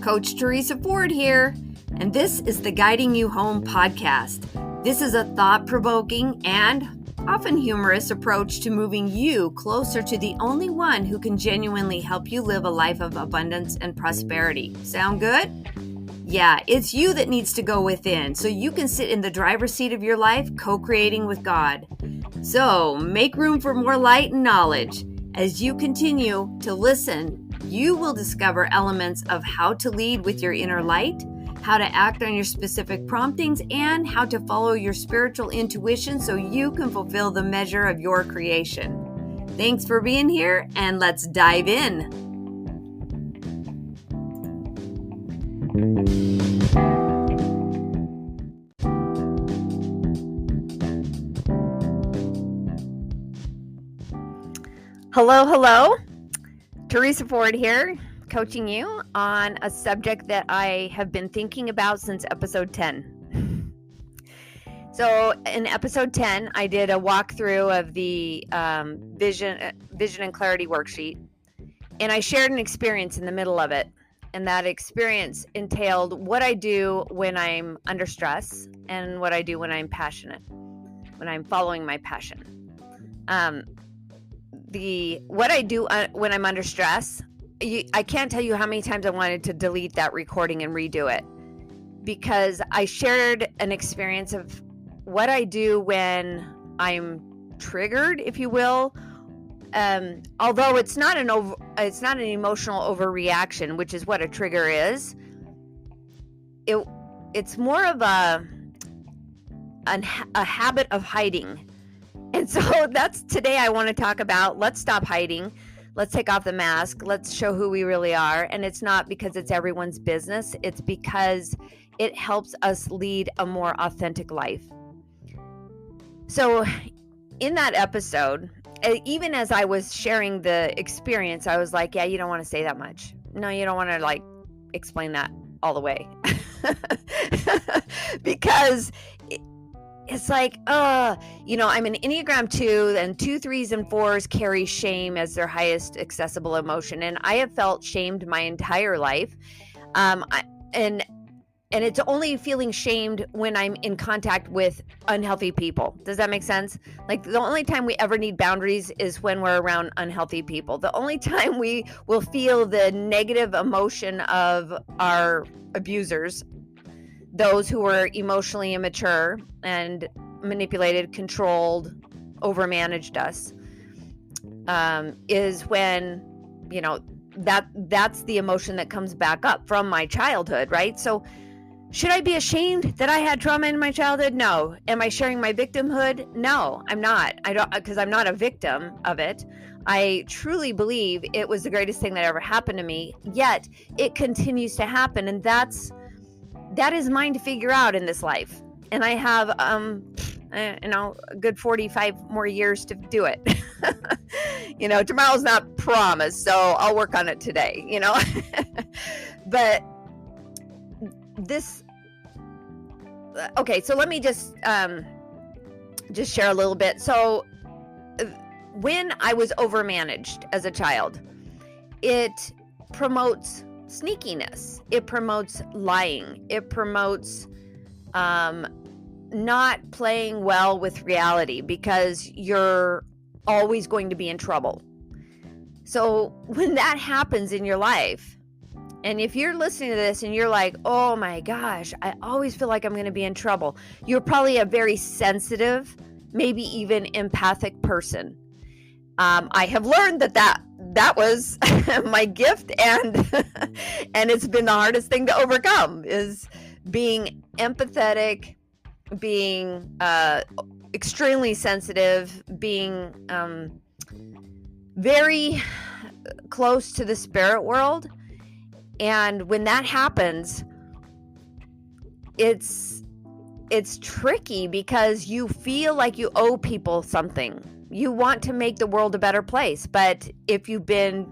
Coach Teresa Ford here, and this is the Guiding You Home podcast. This is a thought-provoking and often humorous approach to moving you closer to the only one who can genuinely help you live a life of abundance and prosperity. Sound good? Yeah, it's you that needs to go within so you can sit in the driver's seat of your life, co-creating with God. So make room for more light and knowledge. As you continue to listen, you will discover elements of how to lead with your inner light, how to act on your specific promptings, and how to follow your spiritual intuition so you can fulfill the measure of your creation. Thanks for being here, and let's dive in. Hello. Teresa Ford here, coaching you on a subject that I have been thinking about since episode 10. So in episode 10, I did a walkthrough of the vision and clarity worksheet, and I shared an experience in the middle of it. And that experience entailed what I do when I'm under stress and what I do when I'm passionate, when I'm following my passion. What I do when I'm under stress, I can't tell you how many times I wanted to delete that recording and redo it, because I shared an experience of what I do when I'm triggered, if you will. Although it's not an emotional overreaction, which is what a trigger is. It's more of a habit of hiding. And so that's today I want to talk about, let's stop hiding. Let's take off the mask. Let's show who we really are. And it's not because it's everyone's business. It's because it helps us lead a more authentic life. So in that episode, even as I was sharing the experience, I was like, yeah, you don't want to say that much. No, you don't want to explain that all the way. Because it's like, I'm an Enneagram 2, and 2, 3s, and 4s carry shame as their highest accessible emotion. And I have felt shamed my entire life. And it's only feeling shamed when I'm in contact with unhealthy people. Does that make sense? Like, the only time we ever need boundaries is when we're around unhealthy people. The only time we will feel the negative emotion of our abusers, those who were emotionally immature and manipulated, controlled, overmanaged us, is when, that's the emotion that comes back up from my childhood, right? So should I be ashamed that I had trauma in my childhood? No. Am I sharing my victimhood? No, I'm not. I don't, because I'm not a victim of it. I truly believe it was the greatest thing that ever happened to me, yet it continues to happen. And that is mine to figure out in this life. And I have, a good 45 more years to do it. Tomorrow's not promised, so I'll work on it today, But so let me just share a little bit. So when I was overmanaged as a child, it promotes sneakiness. It promotes lying. It promotes not playing well with reality, because you're always going to be in trouble. So when that happens in your life, and if you're listening to this and you're like, oh my gosh, I always feel like I'm going to be in trouble, you're probably a very sensitive, maybe even empathic person. I have learned that was my gift, and it's been the hardest thing to overcome, is being empathetic, being extremely sensitive, being very close to the spirit world. And when that happens, it's tricky, because you feel like you owe people something. You want to make the world a better place, but if you've been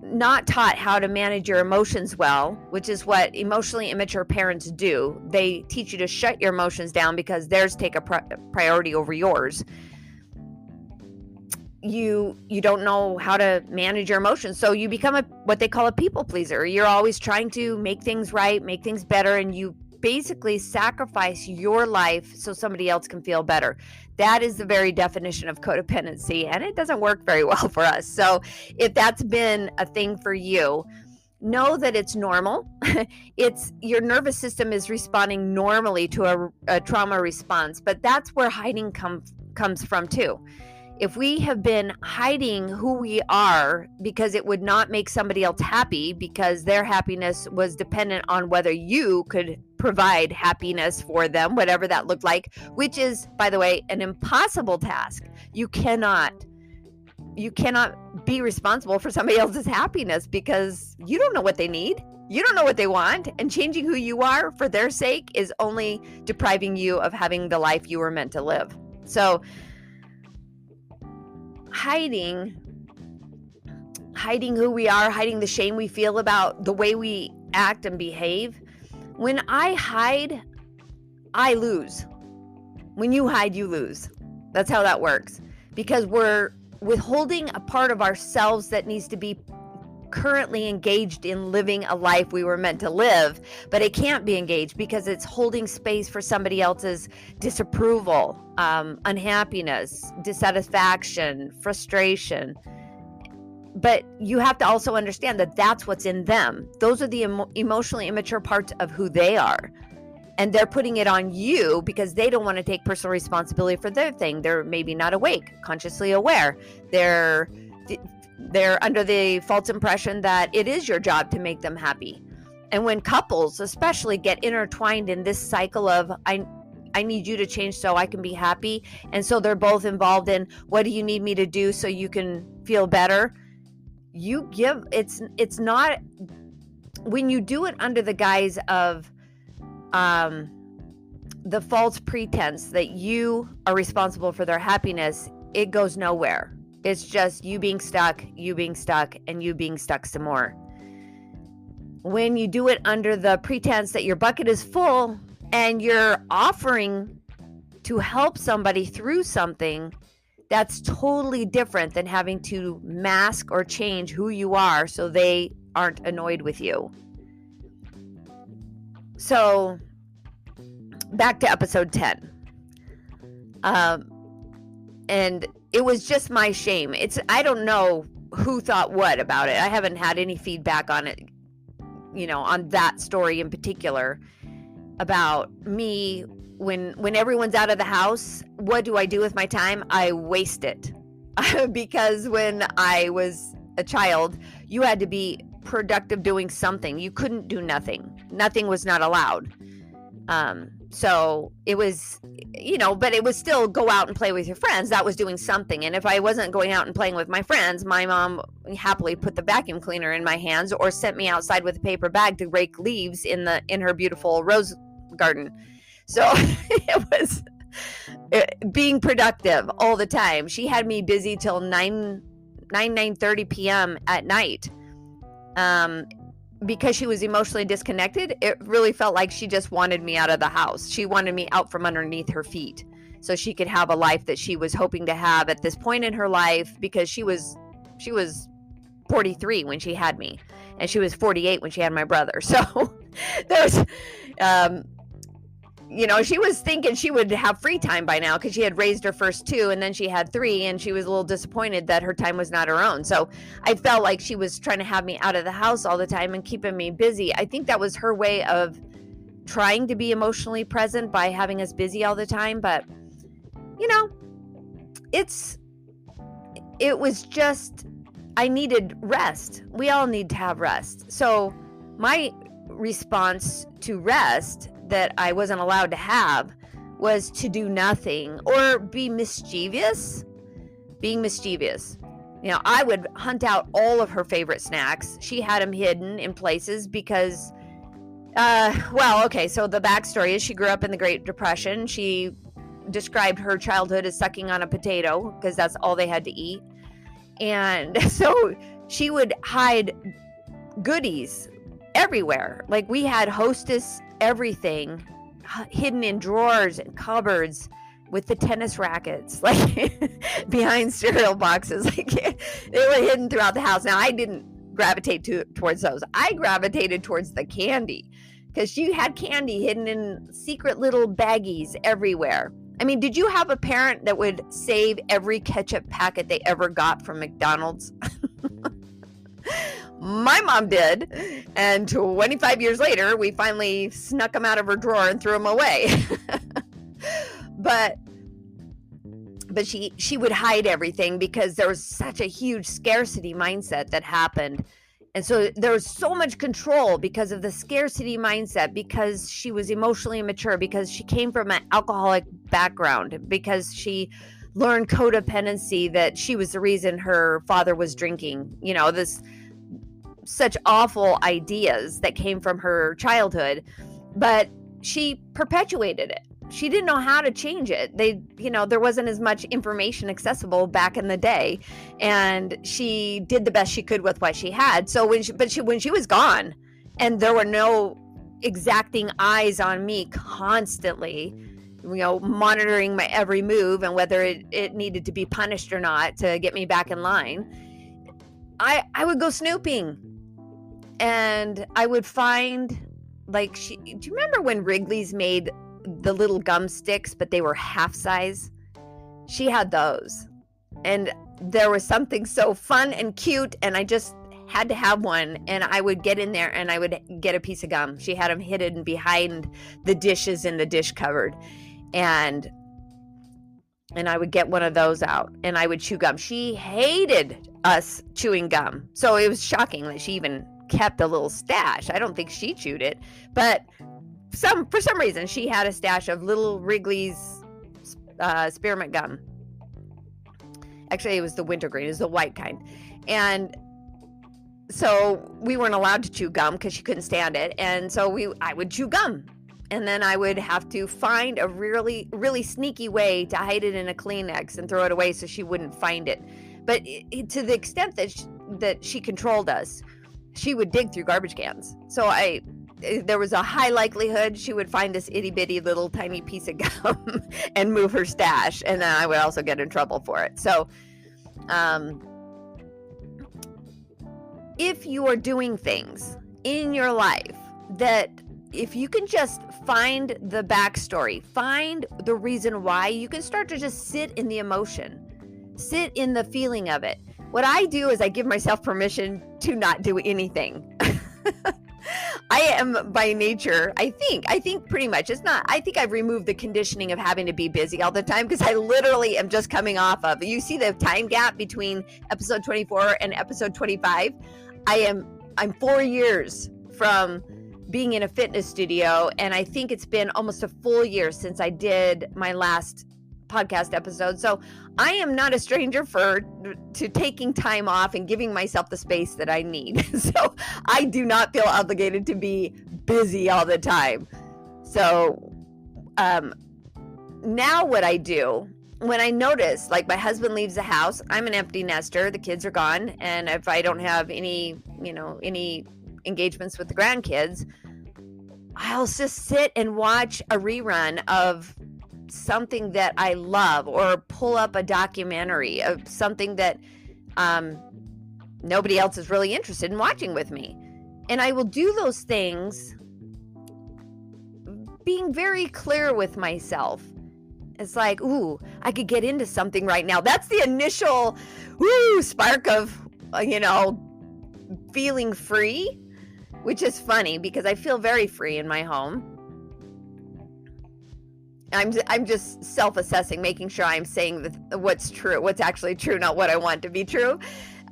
not taught how to manage your emotions well, which is what emotionally immature parents do, they teach you to shut your emotions down because theirs take a priority over yours. you don't know how to manage your emotions. So you become what they call a people pleaser. You're always trying to make things right, make things better, and you basically sacrifice your life so somebody else can feel better. That is the very definition of codependency, and it doesn't work very well for us. So if that's been a thing for you, know that it's normal. It's your nervous system is responding normally to a trauma response, but that's where hiding comes from too. If we have been hiding who we are because it would not make somebody else happy, because their happiness was dependent on whether you could provide happiness for them, whatever that looked like, which is, by the way, an impossible task. You cannot be responsible for somebody else's happiness because you don't know what they need. You don't know what they want, and changing who you are for their sake is only depriving you of having the life you were meant to live. So hiding who we are, hiding the shame we feel about the way we act and behave. When I hide, I lose. When you hide, you lose. That's how that works, because we're withholding a part of ourselves that needs to be currently engaged in living a life we were meant to live, but it can't be engaged because it's holding space for somebody else's disapproval, unhappiness, dissatisfaction, frustration. But you have to also understand that that's what's in them. Those are the emotionally immature parts of who they are. And they're putting it on you because they don't want to take personal responsibility for their thing. They're maybe not awake, consciously aware. They're under the false impression that it is your job to make them happy. And when couples especially get intertwined in this cycle of I need you to change so I can be happy, and so they're both involved in what do you need me to do so you can feel better, it's not, when you do it under the guise of the false pretense that you are responsible for their happiness, it goes nowhere. It's just you being stuck, and you being stuck some more. When you do it under the pretense that your bucket is full and you're offering to help somebody through something, that's totally different than having to mask or change who you are so they aren't annoyed with you. So back to episode 10. And it was just my shame. I don't know who thought what about it. I haven't had any feedback on it, on that story in particular about me. When everyone's out of the house, what do I do with my time? I waste it. Because when I was a child, you had to be productive doing something. You couldn't do nothing. Nothing was not allowed. So it was, but it was still go out and play with your friends. That was doing something. And if I wasn't going out and playing with my friends, my mom happily put the vacuum cleaner in my hands or sent me outside with a paper bag to rake leaves in her beautiful rose garden. So it was being productive all the time. She had me busy till 9:30 p.m. at night. Because she was emotionally disconnected, it really felt like she just wanted me out of the house. She wanted me out from underneath her feet so she could have a life that she was hoping to have at this point in her life, because she was 43 when she had me, and she was 48 when she had my brother. So there's she was thinking she would have free time by now because she had raised her first two, and then she had three, and she was a little disappointed that her time was not her own. So I felt like she was trying to have me out of the house all the time and keeping me busy. I think that was her way of trying to be emotionally present by having us busy all the time. But, it was just, I needed rest. We all need to have rest. So my response to rest that I wasn't allowed to have was to do nothing or be mischievous. Being mischievous. I would hunt out all of her favorite snacks. She had them hidden in places because, so the backstory is she grew up in the Great Depression. She described her childhood as sucking on a potato because that's all they had to eat. And so she would hide goodies everywhere. Like we had Hostess everything hidden in drawers and cupboards, with the tennis rackets, like behind cereal boxes. Like they were hidden throughout the house. Now, I didn't gravitate towards those. I gravitated towards the candy, because she had candy hidden in secret little baggies everywhere. I mean, did you have a parent that would save every ketchup packet they ever got from McDonald's? My mom did. And 25 years later, we finally snuck them out of her drawer and threw them away. But she would hide everything because there was such a huge scarcity mindset that happened. And so there was so much control because of the scarcity mindset, because she was emotionally immature, because she came from an alcoholic background, because she learned codependency, that she was the reason her father was drinking. You know, this such awful ideas that came from her childhood, but she perpetuated it. She didn't know how to change it. There wasn't as much information accessible back in the day, and she did the best she could with what she had. So when she was gone, and there were no exacting eyes on me constantly, monitoring my every move and whether it needed to be punished or not to get me back in line, I would go snooping, and I would find, do you remember when Wrigley's made the little gum sticks, but they were half size? She had those, and there was something so fun and cute, and I just had to have one. And I would get in there and I would get a piece of gum. She had them hidden behind the dishes in the dish cupboard, and I would get one of those out and I would chew gum. She hated us chewing gum, so it was shocking that she even kept a little stash. I don't think she chewed it, but for some reason she had a stash of little Wrigley's spearmint gum. Actually, it was the wintergreen, it was the white kind. And so we weren't allowed to chew gum because she couldn't stand it. And so I would chew gum, and then I would have to find a really, really sneaky way to hide it in a Kleenex and throw it away so she wouldn't find it. But to the extent that she controlled us, she would dig through garbage cans. So there was a high likelihood she would find this itty bitty little tiny piece of gum and move her stash, and then I would also get in trouble for it. So if you are doing things in your life that, if you can just find the backstory, find the reason why, you can start to just sit in the emotion, sit in the feeling of it. What I do is I give myself permission to not do anything. I am by nature, I think pretty much, I think I've removed the conditioning of having to be busy all the time, because I literally am just coming off of, you see the time gap between episode 24 and episode 25. I'm 4 years from being in a fitness studio, and I think it's been almost a full year since I did my last podcast episode. So I am not a stranger to taking time off and giving myself the space that I need. So I do not feel obligated to be busy all the time. So now what I do, when I notice, like, my husband leaves the house, I'm an empty nester, the kids are gone, and if I don't have any engagements with the grandkids, I'll just sit and watch a rerun of something that I love, or pull up a documentary of something that nobody else is really interested in watching with me. And I will do those things being very clear with myself. It's like, ooh, I could get into something right now. That's the initial spark of, feeling free, which is funny because I feel very free in my home. I'm just self-assessing, making sure I'm saying what's true, what's actually true, not what I want to be true.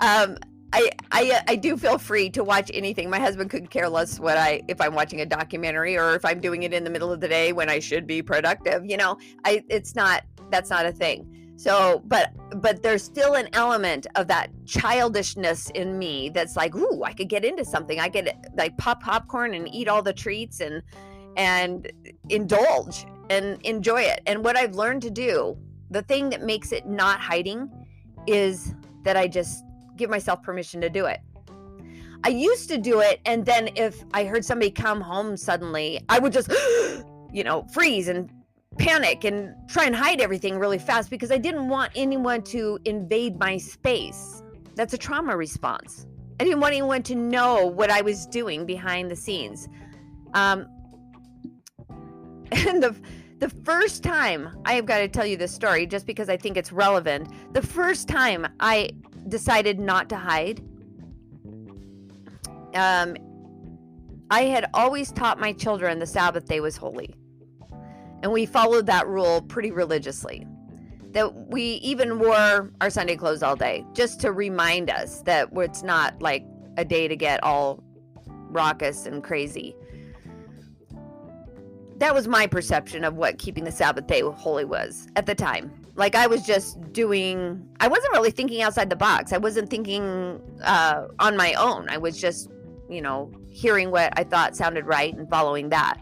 I do feel free to watch anything. My husband couldn't care less if I'm watching a documentary or if I'm doing it in the middle of the day when I should be productive. That's not a thing. So, but there's still an element of that childishness in me that's like, ooh, I could get into something. I could pop popcorn and eat all the treats and indulge and enjoy it. And what I've learned to do, the thing that makes it not hiding, is that I just give myself permission to do it. I used to do it, and then if I heard somebody come home suddenly, I would just freeze and panic and try and hide everything really fast because I didn't want anyone to invade my space. That's a trauma response. I didn't want anyone to know what I was doing behind the scenes. And the first time, I have got to tell you this story just because I think it's relevant. The first time I decided not to hide, I had always taught my children the Sabbath day was holy. And we followed that rule pretty religiously. That we even wore our Sunday clothes all day just to remind us that it's not like a day to get all raucous and crazy. That was my perception of what keeping the Sabbath day holy was at the time. Like I wasn't really thinking outside the box. I wasn't thinking on my own. I was just, hearing what I thought sounded right and following that.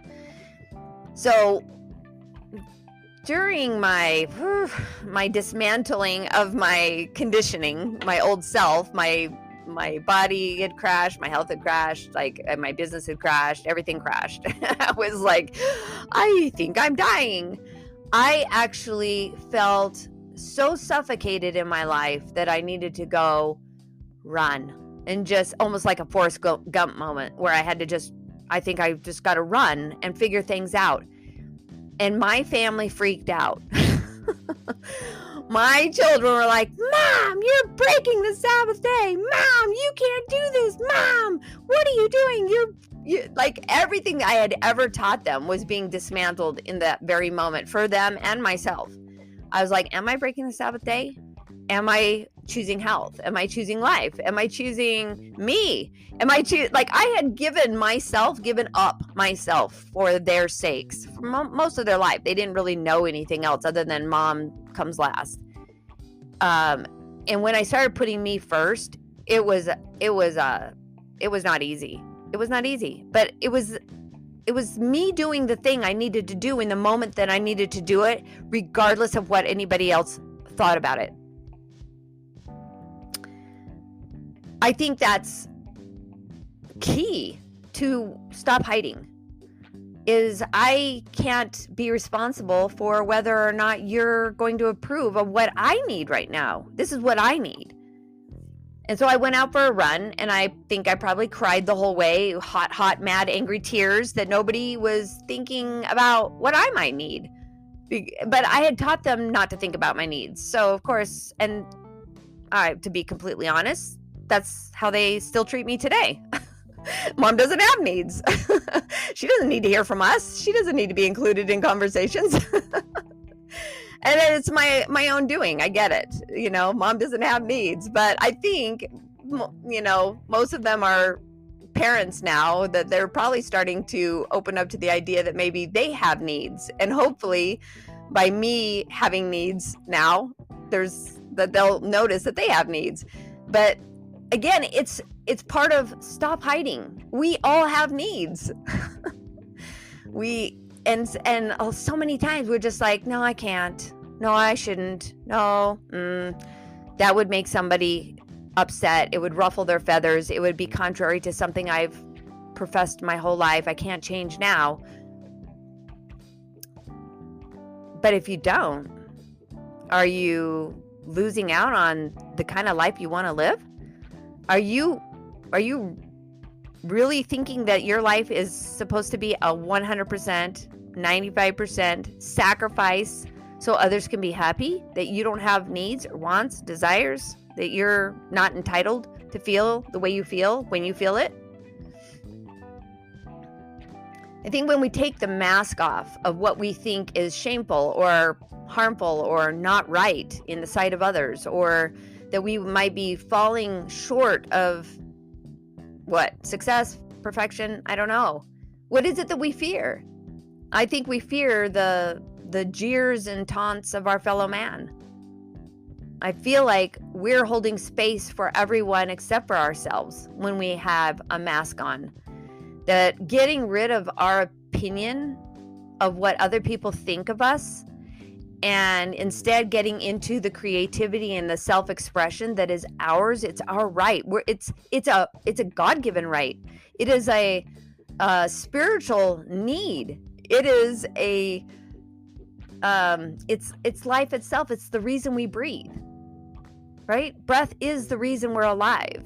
So during my dismantling of my conditioning, my old self, my body had crashed, my health had crashed, like my business had crashed, everything crashed. I was like, I think I'm dying. I actually felt so suffocated in my life that I needed to go run, and just almost like a Forrest Gump moment where I think I just got to run and figure things out. And my family freaked out. My children were like, Mom, you're breaking the Sabbath day. Mom, you can't do this. Mom, what are you doing? You like everything I had ever taught them was being dismantled in that very moment for them and myself. I was like, am I breaking the Sabbath day? Am I choosing health? Am I choosing life? Am I choosing me? I had given up myself for their sakes for most of their life. They didn't really know anything else other than mom comes last. And when I started putting me first, it was not easy. It was not easy, but it was me doing the thing I needed to do in the moment that I needed to do it, regardless of what anybody else thought about it. I think that's key to stop hiding. Is I can't be responsible for whether or not you're going to approve of what I need right now. This is what I need. And so I went out for a run, and I think I probably cried the whole way, hot, mad, angry tears that nobody was thinking about what I might need. But I had taught them not to think about my needs. So, of course, and to be completely honest, that's how they still treat me today. Mom doesn't have needs. She doesn't need to hear from us. She doesn't need to be included in conversations. And it's my own doing. I get it. Mom doesn't have needs. But I think, most of them are parents now, that they're probably starting to open up to the idea that maybe they have needs. And hopefully by me having needs now, they'll notice that they have needs. But again, it's part of stop hiding. We all have needs. So many times we're just like, no, I can't. No, I shouldn't. No, that would make somebody upset. It would ruffle their feathers. It would be contrary to something I've professed my whole life. I can't change now. But if you don't, are you losing out on the kind of life you want to live? Are you really thinking that your life is supposed to be a 100%, 95% sacrifice so others can be happy? That you don't have needs or wants, desires? That you're not entitled to feel the way you feel when you feel it? I think when we take the mask off of what we think is shameful or harmful or not right in the sight of others, or that we might be falling short of success, perfection, I don't know. What is it that we fear? I think we fear the jeers and taunts of our fellow man. I feel like we're holding space for everyone except for ourselves when we have a mask on. That getting rid of our opinion of what other people think of us, and instead getting into the creativity and the self-expression that is ours. It's our right. It's a God-given right. It is a spiritual need. It is it's life itself. It's the reason we breathe, right? Breath is the reason we're alive.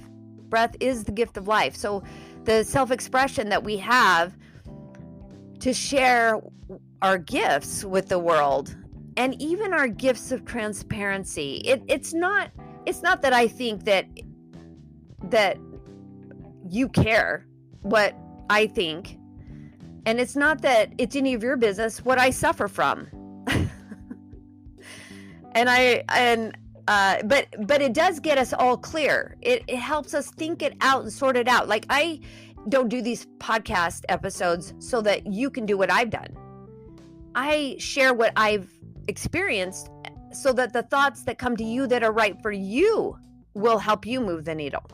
Breath is the gift of life. So the self-expression that we have to share our gifts with the world, and even our gifts of transparency. It's not that I think that you care what I think, and it's not that it's any of your business what I suffer from. But it does get us all clear. It helps us think it out and sort it out. Like, I don't do these podcast episodes so that you can do what I've done. I share what I've experienced so that the thoughts that come to you that are right for you will help you move the needle.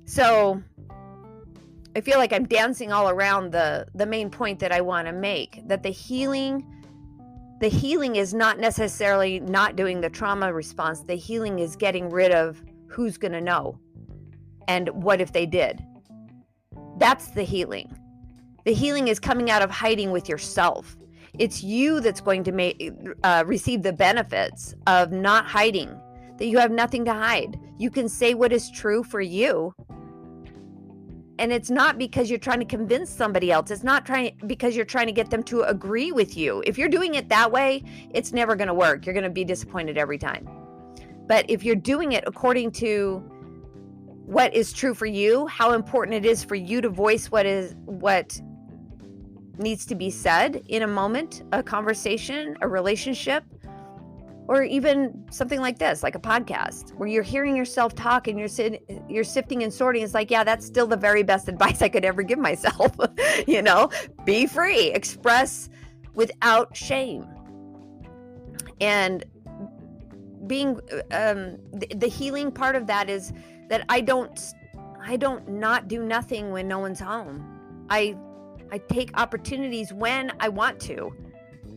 So I feel like I'm dancing all around the main point that I want to make, that the healing is not necessarily not doing the trauma response. The healing is getting rid of who's going to know and what if they did. That's the healing. The healing is coming out of hiding with yourself. It's you that's going to receive the benefits of not hiding, that you have nothing to hide. You can say what is true for you. And it's not because you're trying to convince somebody else. It's not because you're trying to get them to agree with you. If you're doing it that way, it's never going to work. You're going to be disappointed every time. But if you're doing it according to what is true for you, how important it is for you to voice what needs to be said in a moment, a conversation, a relationship, or even something like this, like a podcast, where you're hearing yourself talk and you're sifting and sorting. It's like, yeah, that's still the very best advice I could ever give myself. Be free, express without shame. And being the healing part of that is that I don't not do nothing when no one's home. I take opportunities when I want to,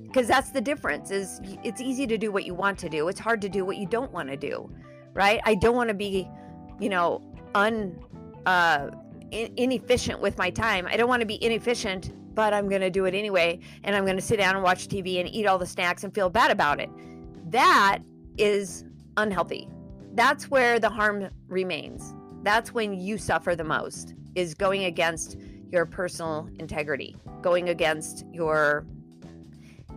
because that's the difference. Is it's easy to do what you want to do. It's hard to do what you don't want to do, right? I don't want to be, inefficient with my time. I don't want to be inefficient, but I'm going to do it anyway, and I'm going to sit down and watch TV and eat all the snacks and feel bad about it. That is unhealthy. That's where the harm remains. That's when you suffer the most, is going against your personal integrity, going against your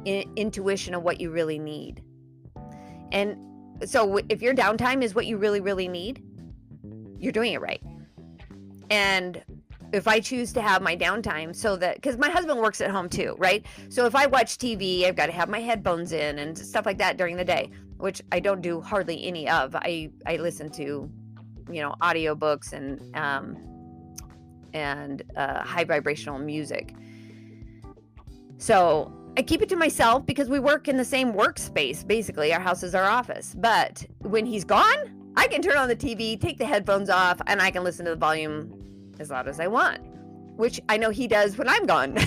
intuition of what you really need. And so if your downtime is what you really, really need, you're doing it right. And if I choose to have my downtime so that, because my husband works at home too, right? So if I watch TV, I've got to have my headphones in and stuff like that during the day, which I don't do hardly any of. I listen to, audiobooks and high vibrational music. So I keep it to myself because we work in the same workspace. Basically, our house is our office. But when he's gone, I can turn on the TV, take the headphones off, and I can listen to the volume as loud as I want, which I know he does when I'm gone.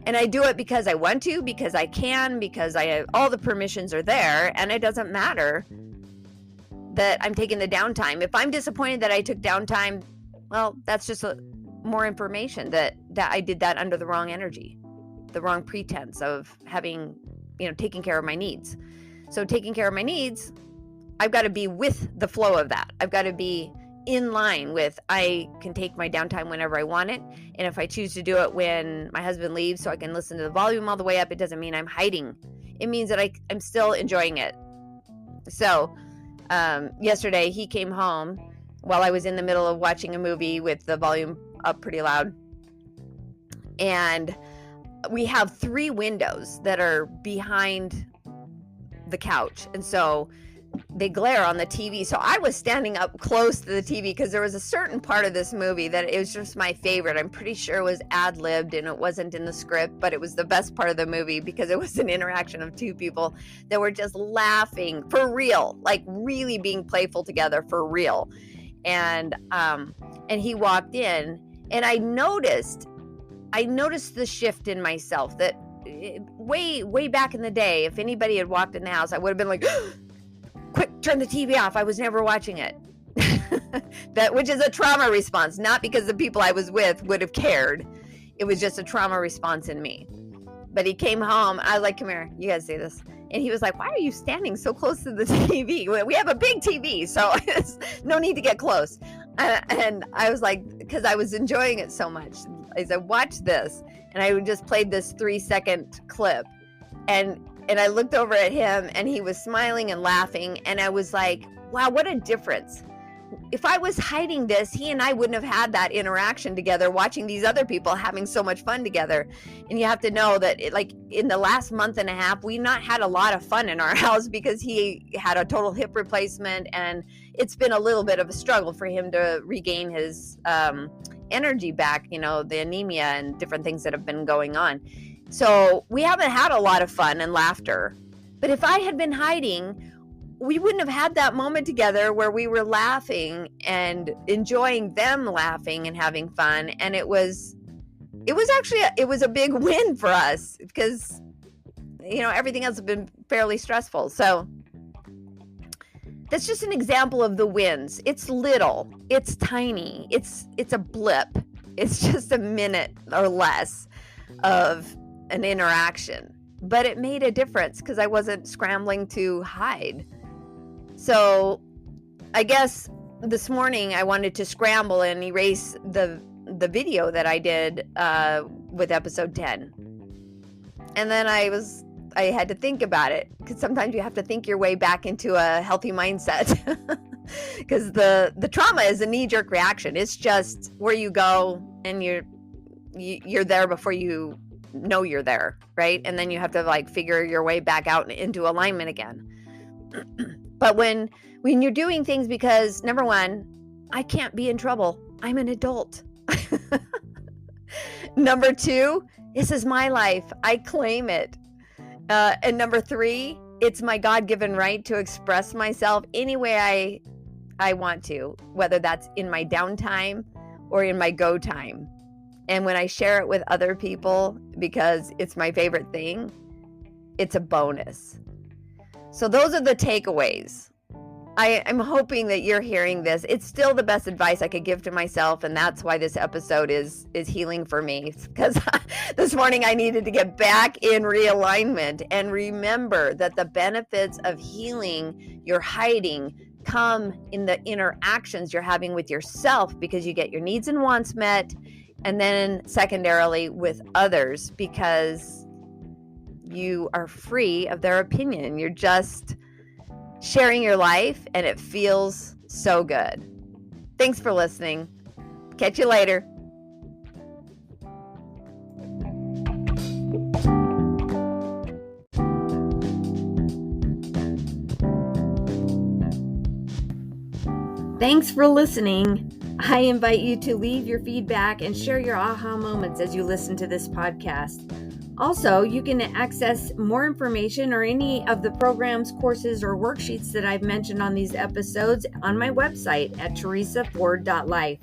And I do it because I want to, because I can, because I have all the permissions are there, and it doesn't matter that I'm taking the downtime. If I'm disappointed that I took downtime, well, that's just more information that I did that under the wrong energy, the wrong pretense of having, taking care of my needs. So taking care of my needs, I've got to be with the flow of that. I've got to be in line with, I can take my downtime whenever I want it. And if I choose to do it when my husband leaves so I can listen to the volume all the way up, it doesn't mean I'm hiding. It means that I'm still enjoying it. So yesterday he came home while I was in the middle of watching a movie with the volume up pretty loud. And we have 3 windows that are behind the couch. And so they glare on the TV. So I was standing up close to the TV because there was a certain part of this movie that it was just my favorite. I'm pretty sure it was ad-libbed and it wasn't in the script, but it was the best part of the movie because it was an interaction of 2 people that were just laughing for real, like really being playful together for real. And he walked in, and I noticed the shift in myself that way back in the day, if anybody had walked in the house, I would have been like, quick, turn the TV off. I was never watching it. Which is a trauma response, not because the people I was with would have cared. It was just a trauma response in me. But he came home. I was like, come here, you guys see this. And he was like, why are you standing so close to the TV? We have a big TV, so it's no need to get close. And I was like, because I was enjoying it so much. I said, watch this. And I just played this 3-second clip. And I looked over at him, and he was smiling and laughing. And I was like, wow, what a difference. If I was hiding this, he and I wouldn't have had that interaction together, watching these other people having so much fun together. And you have to know that in the last month and a half, we've not had a lot of fun in our house because he had a total hip replacement, and it's been a little bit of a struggle for him to regain his energy back, the anemia and different things that have been going on. So we haven't had a lot of fun and laughter. But if I had been hiding, we wouldn't have had that moment together where we were laughing and enjoying them laughing and having fun. And it was a big win for us because, everything else has been fairly stressful. So that's just an example of the wins. It's little, it's tiny, it's a blip. It's just a minute or less of an interaction, but it made a difference because I wasn't scrambling to hide. So I guess this morning I wanted to scramble and erase the video that I did with episode 10. And then I had to think about it, because sometimes you have to think your way back into a healthy mindset because the trauma is a knee-jerk reaction. It's just where you go and you're there before you know you're there, right? And then you have to figure your way back out into alignment again. But when you're doing things because, number one, I can't be in trouble. I'm an adult. Number two, this is my life. I claim it. And number three, it's my God-given right to express myself any way I want to, whether that's in my downtime or in my go time. And when I share it with other people, because it's my favorite thing, it's a bonus. So those are the takeaways. I'm hoping that you're hearing this. It's still the best advice I could give to myself, and that's why this episode is healing for me, because this morning I needed to get back in realignment and remember that the benefits of healing your hiding come in the interactions you're having with yourself, because you get your needs and wants met, and then secondarily with others, because you are free of their opinion. You're just sharing your life, and it feels so good. Thanks for listening. Catch you later. Thanks for listening. I invite you to leave your feedback and share your aha moments as you listen to this podcast. Also, you can access more information or any of the programs, courses, or worksheets that I've mentioned on these episodes on my website at teresaford.life.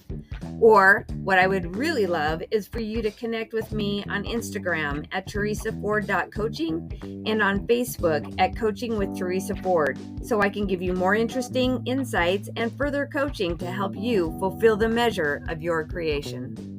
Or what I would really love is for you to connect with me on Instagram at teresaford.coaching and on Facebook at Coaching with Teresa Ford, so I can give you more interesting insights and further coaching to help you fulfill the measure of your creation.